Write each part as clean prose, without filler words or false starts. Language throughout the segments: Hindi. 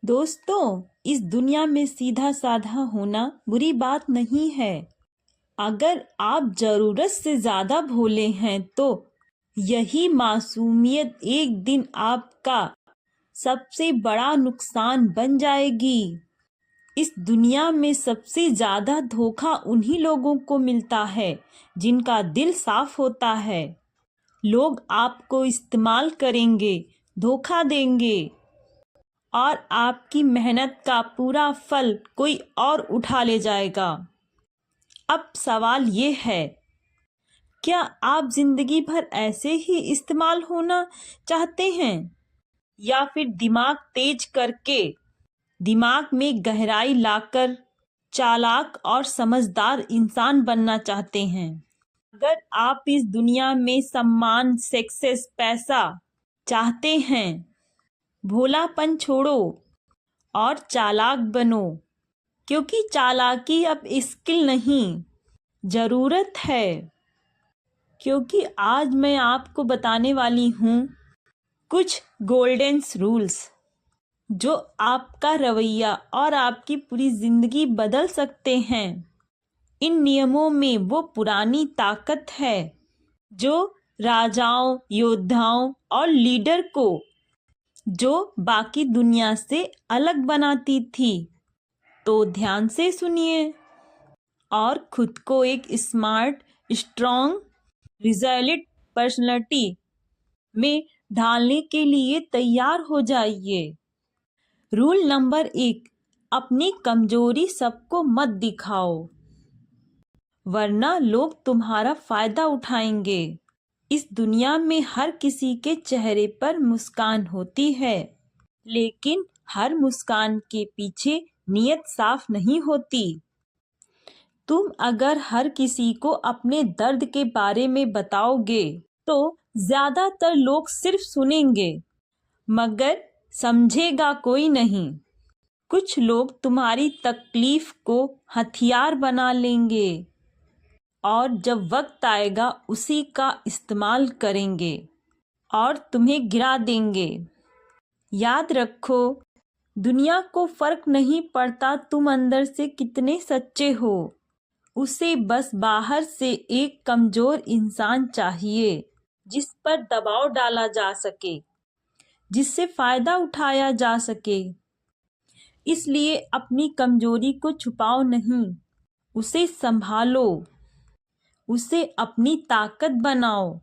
दोस्तों, इस दुनिया में सीधा साधा होना बुरी बात नहीं है। अगर आप जरूरत से ज्यादा भोले हैं तो यही मासूमियत एक दिन आपका सबसे बड़ा नुकसान बन जाएगी। इस दुनिया में सबसे ज्यादा धोखा उन्हीं लोगों को मिलता है जिनका दिल साफ होता है। लोग आपको इस्तेमाल करेंगे, धोखा देंगे और आपकी मेहनत का पूरा फल कोई और उठा ले जाएगा। अब सवाल ये है, क्या आप जिंदगी भर ऐसे ही इस्तेमाल होना चाहते हैं या फिर दिमाग तेज करके, दिमाग में गहराई लाकर चालाक और समझदार इंसान बनना चाहते हैं? अगर आप इस दुनिया में सम्मान, सक्सेस, पैसा चाहते हैं, भोलापन छोड़ो और चालाक बनो, क्योंकि चालाकी अब स्किल नहीं, जरूरत है। क्योंकि आज मैं आपको बताने वाली हूँ कुछ गोल्डन रूल्स जो आपका रवैया और आपकी पूरी जिंदगी बदल सकते हैं। इन नियमों में वो पुरानी ताकत है जो राजाओं, योद्धाओं और लीडर को जो बाकी दुनिया से अलग बनाती थी। तो ध्यान से सुनिए और खुद को एक स्मार्ट, स्ट्रॉन्ग, रिजल्ट पर्सनालिटी में ढालने के लिए तैयार हो जाइए। रूल नंबर 1, अपनी कमजोरी सबको मत दिखाओ, वरना लोग तुम्हारा फायदा उठाएंगे। इस दुनिया में हर किसी के चेहरे पर मुस्कान होती है, लेकिन हर मुस्कान के पीछे नीयत साफ नहीं होती। तुम अगर हर किसी को अपने दर्द के बारे में बताओगे तो ज्यादातर लोग सिर्फ सुनेंगे, मगर समझेगा कोई नहीं। कुछ लोग तुम्हारी तकलीफ को हथियार बना लेंगे और जब वक्त आएगा उसी का इस्तेमाल करेंगे और तुम्हें गिरा देंगे। याद रखो, दुनिया को फर्क नहीं पड़ता तुम अंदर से कितने सच्चे हो। उसे बस बाहर से एक कमजोर इंसान चाहिए जिस पर दबाव डाला जा सके, जिससे फायदा उठाया जा सके। इसलिए अपनी कमजोरी को छुपाओ नहीं, उसे संभालो, उसे अपनी ताकत बनाओ।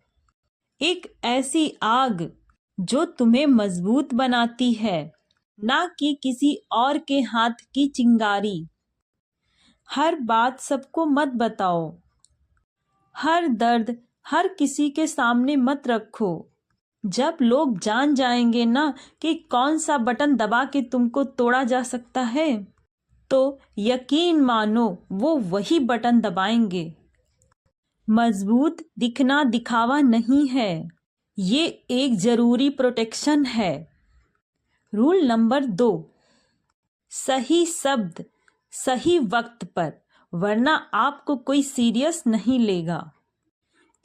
एक ऐसी आग जो तुम्हें मजबूत बनाती है, ना कि किसी और के हाथ की चिंगारी। हर बात सबको मत बताओ, हर दर्द हर किसी के सामने मत रखो। जब लोग जान जाएंगे ना कि कौन सा बटन दबा के तुमको तोड़ा जा सकता है, तो यकीन मानो वो वही बटन दबाएंगे। मजबूत दिखना दिखावा नहीं है, ये एक जरूरी प्रोटेक्शन है। रूल नंबर 2, सही शब्द सही वक्त पर, वरना आपको कोई सीरियस नहीं लेगा।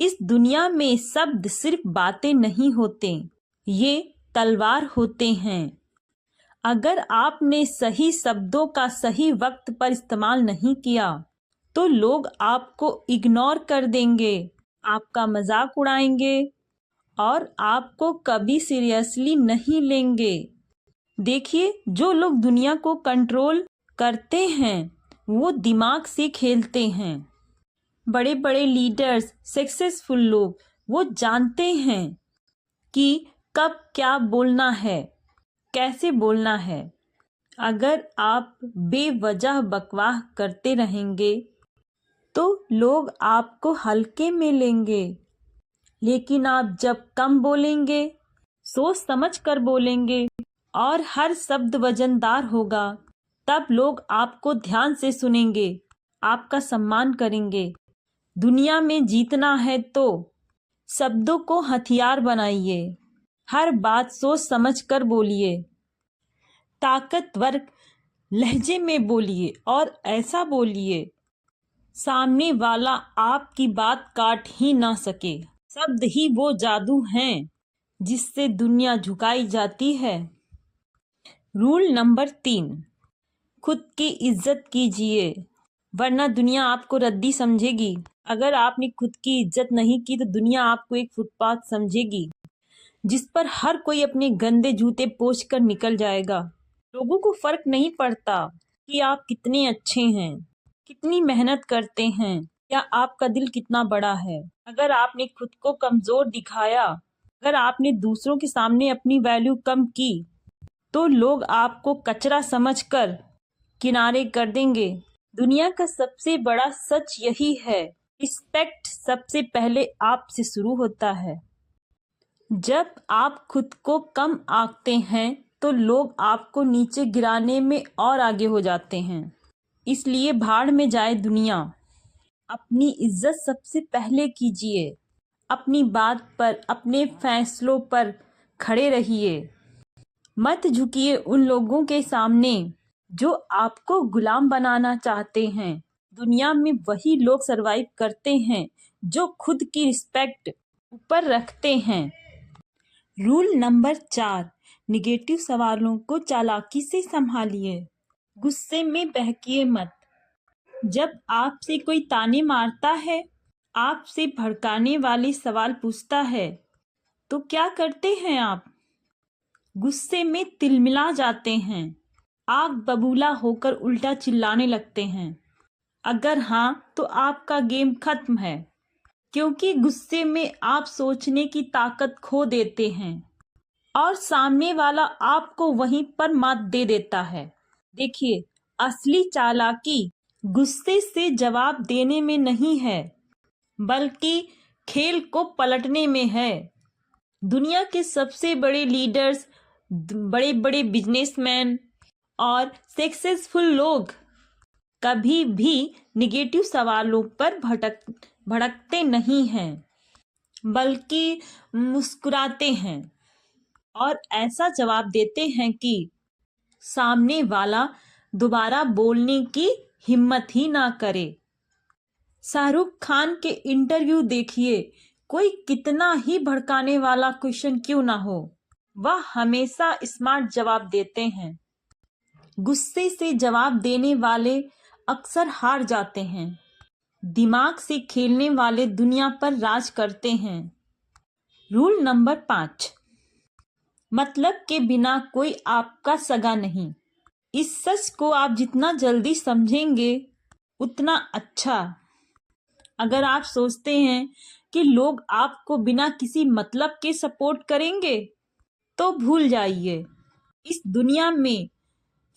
इस दुनिया में शब्द सिर्फ बातें नहीं होते, ये तलवार होते हैं। अगर आपने सही शब्दों का सही वक्त पर इस्तेमाल नहीं किया तो लोग आपको इग्नोर कर देंगे, आपका मजाक उड़ाएंगे और आपको कभी सीरियसली नहीं लेंगे। देखिए, जो लोग दुनिया को कंट्रोल करते हैं वो दिमाग से खेलते हैं। बड़े बड़े लीडर्स, सक्सेसफुल लोग, वो जानते हैं कि कब क्या बोलना है, कैसे बोलना है। अगर आप बेवजह बकवास करते रहेंगे तो लोग आपको हल्के में लेंगे, लेकिन आप जब कम बोलेंगे, सोच समझ कर बोलेंगे और हर शब्द वजनदार होगा, तब लोग आपको ध्यान से सुनेंगे, आपका सम्मान करेंगे। दुनिया में जीतना है तो शब्दों को हथियार बनाइए, हर बात सोच समझ कर बोलिए, ताकतवर लहजे में बोलिए और ऐसा बोलिए सामने वाला आपकी बात काट ही ना सके। शब्द ही वो जादू हैं जिससे दुनिया झुकाई जाती है। रूल नंबर 3, खुद की इज्जत कीजिए वरना दुनिया आपको रद्दी समझेगी। अगर आपने खुद की इज्जत नहीं की तो दुनिया आपको एक फुटपाथ समझेगी जिस पर हर कोई अपने गंदे जूते पोंछ कर निकल जाएगा। लोगों को फर्क नहीं पड़ता कि आप कितने अच्छे हैं, कितनी मेहनत करते हैं या आपका दिल कितना बड़ा है। अगर आपने खुद को कमजोर दिखाया, अगर आपने दूसरों के सामने अपनी वैल्यू कम की तो लोग आपको कचरा समझकर किनारे कर देंगे। दुनिया का सबसे बड़ा सच यही है, रिस्पेक्ट सबसे पहले आपसे शुरू होता है। जब आप खुद को कम आंकते हैं तो लोग आपको नीचे गिराने में और आगे हो जाते हैं। इसलिए भाड़ में जाए दुनिया, अपनी इज्जत सबसे पहले कीजिए। अपनी बात पर, अपने फैसलों पर खड़े रहिए। मत झुकिए उन लोगों के सामने जो आपको गुलाम बनाना चाहते हैं। दुनिया में वही लोग सरवाइव करते हैं जो खुद की रिस्पेक्ट ऊपर रखते हैं। रूल नंबर 4, निगेटिव सवालों को चालाकी से संभालिए। गुस्से में बहकिए मत। जब आपसे कोई ताने मारता है, आपसे भड़काने वाले सवाल पूछता है, तो क्या करते हैं आप? गुस्से में तिलमिला जाते हैं, आग बबूला होकर उल्टा चिल्लाने लगते हैं। अगर हाँ तो आपका गेम खत्म है, क्योंकि गुस्से में आप सोचने की ताकत खो देते हैं और सामने वाला आपको वहीं पर मात दे देता है। देखिए, असली चालाकी गुस्से से जवाब देने में नहीं है, बल्कि खेल को पलटने में है। दुनिया के सबसे बड़े लीडर्स, बड़े बड़े बिजनेसमैन और सक्सेसफुल लोग कभी भी निगेटिव सवालों पर भड़कते नहीं हैं, बल्कि मुस्कुराते हैं और ऐसा जवाब देते हैं कि सामने वाला दोबारा बोलने की हिम्मत ही ना करे। शाहरुख खान के इंटरव्यू देखिए, कोई कितना ही भड़काने वाला क्वेश्चन क्यों ना हो, वह हमेशा स्मार्ट जवाब देते हैं। गुस्से से जवाब देने वाले अक्सर हार जाते हैं। दिमाग से खेलने वाले दुनिया पर राज करते हैं। रूल नंबर 5, मतलब के बिना कोई आपका सगा नहीं। इस सच को आप जितना जल्दी समझेंगे उतना अच्छा। अगर आप सोचते हैं कि लोग आपको बिना किसी मतलब के सपोर्ट करेंगे तो भूल जाइए। इस दुनिया में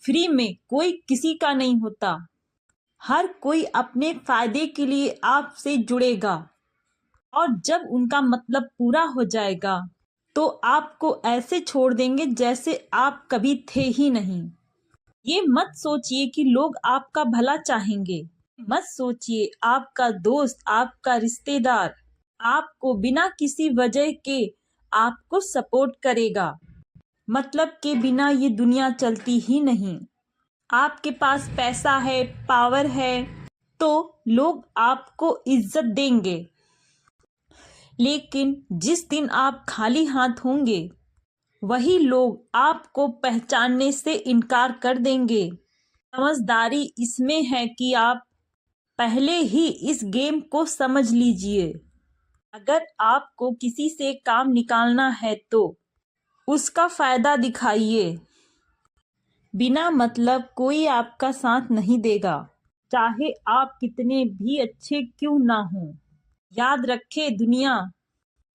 फ्री में कोई किसी का नहीं होता। हर कोई अपने फायदे के लिए आपसे जुड़ेगा और जब उनका मतलब पूरा हो जाएगा तो आपको ऐसे छोड़ देंगे जैसे आप कभी थे ही नहीं। ये मत सोचिए कि लोग आपका भला चाहेंगे। मत सोचिए आपका दोस्त, आपका रिश्तेदार आपको बिना किसी वजह के आपको सपोर्ट करेगा। मतलब के बिना ये दुनिया चलती ही नहीं। आपके पास पैसा है, पावर है तो लोग आपको इज्जत देंगे, लेकिन जिस दिन आप खाली हाथ होंगे वही लोग आपको पहचानने से इनकार कर देंगे। समझदारी इसमें है कि आप पहले ही इस गेम को समझ लीजिए। अगर आपको किसी से काम निकालना है तो उसका फायदा दिखाइए। बिना मतलब कोई आपका साथ नहीं देगा, चाहे आप कितने भी अच्छे क्यों ना हो। याद रखें, दुनिया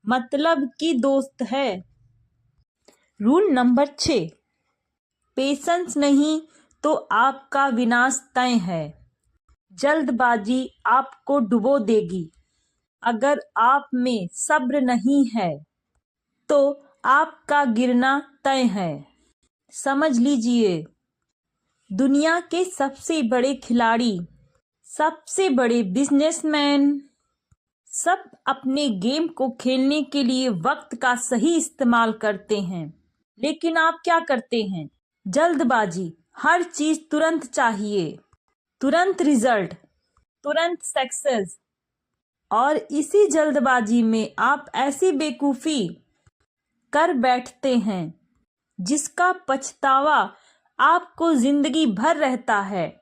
मतलब की दोस्त है। रूल नंबर 6, पेशेंस नहीं तो आपका विनाश तय है। जल्दबाजी आपको डुबो देगी। अगर आप में सब्र नहीं है तो आपका गिरना तय है। समझ लीजिए, दुनिया के सबसे बड़े खिलाड़ी, सबसे बड़े बिजनेसमैन सब अपने गेम को खेलने के लिए वक्त का सही इस्तेमाल करते हैं। लेकिन आप क्या करते हैं? जल्दबाजी, हर चीज तुरंत चाहिए, तुरंत रिजल्ट, तुरंत सक्सेस। और इसी जल्दबाजी में आप ऐसी बेवकूफ़ी कर बैठते हैं जिसका पछतावा आपको जिंदगी भर रहता है।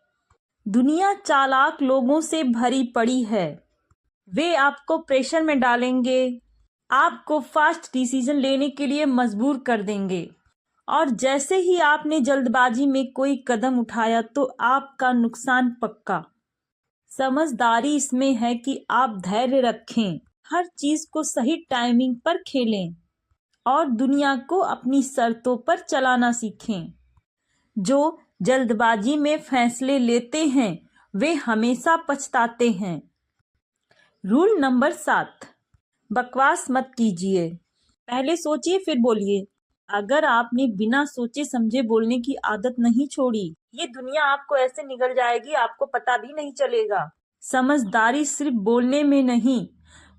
दुनिया चालाक लोगों से भरी पड़ी है। वे आपको प्रेशर में डालेंगे, आपको फास्ट डिसीजन लेने के लिए मजबूर कर देंगे, और जैसे ही आपने जल्दबाजी में कोई कदम उठाया तो आपका नुकसान पक्का। समझदारी इसमें है कि आप धैर्य रखें, हर चीज को सही टाइमिंग पर खेलें और दुनिया को अपनी शर्तों पर चलाना सीखें। जो जल्दबाजी में फैसले लेते हैं वे हमेशा पछताते हैं। रूल नंबर 7, बकवास मत कीजिए, पहले सोचिए फिर बोलिए। अगर आपने बिना सोचे समझे बोलने की आदत नहीं छोड़ी, ये दुनिया आपको ऐसे निगल जाएगी, आपको पता भी नहीं चलेगा। समझदारी सिर्फ बोलने में नहीं,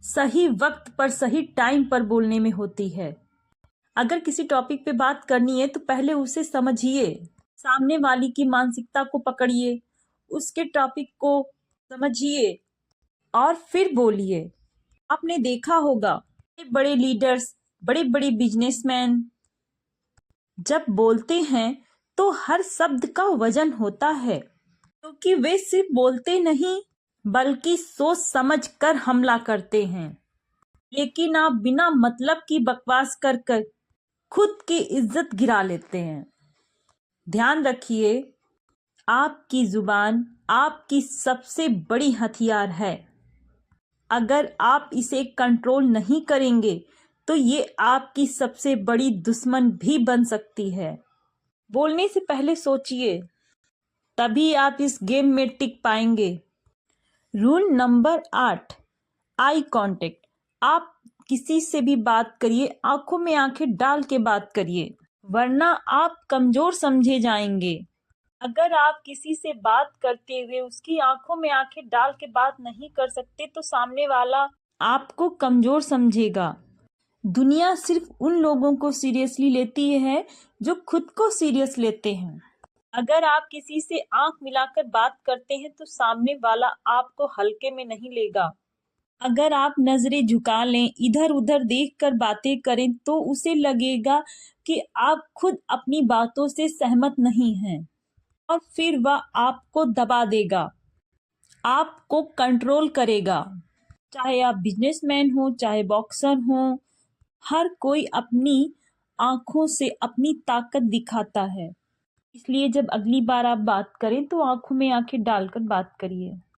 सही वक्त पर सही टाइम पर बोलने में होती है। अगर किसी टॉपिक पे बात करनी है तो पहले उसे समझिए, सामने वाली की मानसिकता को पकड़िए, उसके टॉपिक को समझिए और फिर बोलिए। आपने देखा होगा बड़े बड़े लीडर्स, बड़े बड़े बिजनेसमैन जब बोलते हैं तो हर शब्द का वजन होता है, क्योंकि वे सिर्फ बोलते नहीं बल्कि सोच समझ कर हमला करते हैं। लेकिन आप बिना मतलब की बकवास कर कर खुद की इज्जत गिरा लेते हैं। ध्यान रखिए, आपकी जुबान आपकी सबसे बड़ी हथियार है। अगर आप इसे कंट्रोल नहीं करेंगे तो ये आपकी सबसे बड़ी दुश्मन भी बन सकती है। बोलने से पहले सोचिए, तभी आप इस गेम में टिक पाएंगे। Rule number 8, eye contact. आप किसी से भी बात करिए, आंखों में आंखें डाल के बात करिए, वरना आप कमजोर समझे जाएंगे। अगर आप किसी से बात करते हुए उसकी आंखों में आंखें डाल के बात नहीं कर सकते तो सामने वाला आपको कमजोर समझेगा। दुनिया सिर्फ उन लोगों को सीरियसली लेती है जो खुद को सीरियस लेते हैं। अगर आप किसी से आंख मिलाकर बात करते हैं तो सामने वाला आपको हल्के में नहीं लेगा। अगर आप नजरें झुका लें, इधर उधर देखकर बातें करें तो उसे लगेगा कि आप खुद अपनी बातों से सहमत नहीं हैं और फिर वह आपको दबा देगा, आपको कंट्रोल करेगा। चाहे आप बिजनेसमैन हो, चाहे बॉक्सर हो, हर कोई अपनी आंखों से अपनी ताकत दिखाता है। इसलिए जब अगली बार आप बात करें तो आंखों में आंखें डालकर बात करिए।